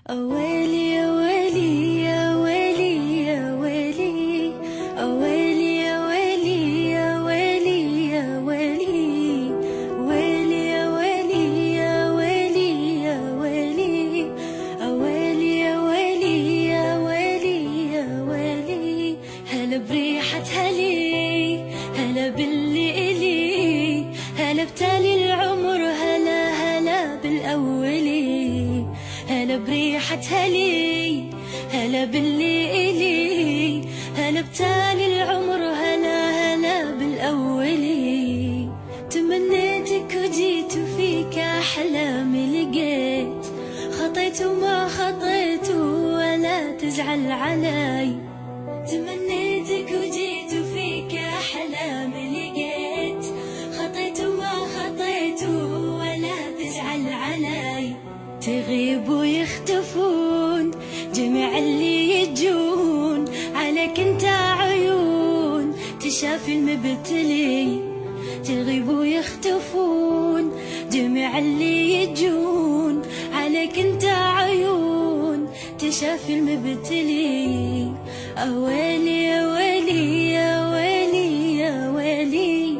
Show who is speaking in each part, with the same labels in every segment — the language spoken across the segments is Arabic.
Speaker 1: أويلي يا ويلي يا ويلي يا ويلي، أويلي يا ويلي يا ويلي يا ويلي، ويلي يا ويلي يا ويلي يا ويلي، أويلي يا ويلي يا ويلي يا ويلي. هلا بريحة هلي، هلا باللي إلي، هلا بتالي العمر، هلا هلا بالأولي. هلا بريحة هلي، هلا باللي إلي، هلا بتالي العمر، هلا هلا بالأولي. تمنيتك وجيت وفيك أحلامي لقيت، خطيت وما خطيت ولا تزعل علي. تمنيتك وجيت وفيك أحلامي لقيت، خطيت وما خطيت ولا تزعل علي. تغيب ويختفون جميع اللي يجون، عليك انت عيون تشافي المبتلي. تغيب ويختفون جميع اللي يجون، عليك انت عيون تشافي المبتلي. أويلي يا ويلي يا ويلي يا ويلي،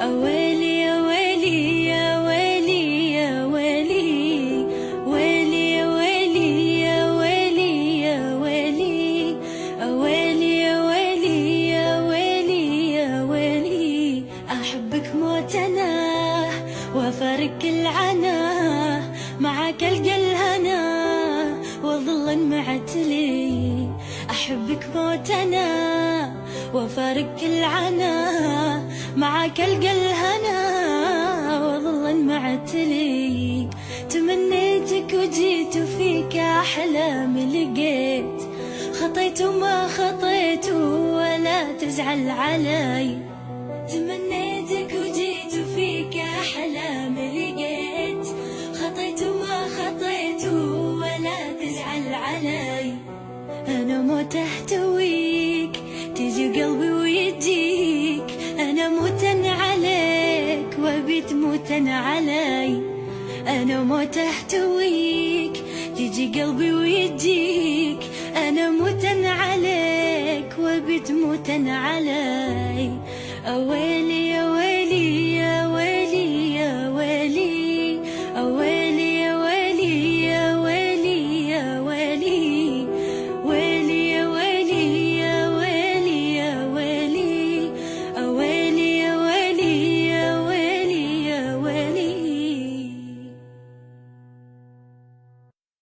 Speaker 1: أويلي يا ويلي يا ويلي يا ويلي، ويلي يا ويلي يا ويلي يا ويلي، أويلي يا ويلي يا ويلي يا ويلي. أحبك موت أنا وأفارق العنا، معك ألقى الهنا وظل معتلي. أحبك موت أنا وأفارق العنا، معك ألقى الهنا وظل معتلي. تمنيتك وجيت وفيك أحلامي لقيت، خطيت وما خطيت ولا تزعل علي. تمنيتك وجيت وفيك أحلامي لقيت، خطيت وما خطيت ولا تزعل علي. أنا موت أحتويك تجي قلبي ويجيك، أنا موتن عليك وبيت موتن علي. أنا موت أحتويك تجي قلبي ويجيك، أنا موتن عليك وبيت موتن علي. أويلي يا ويلي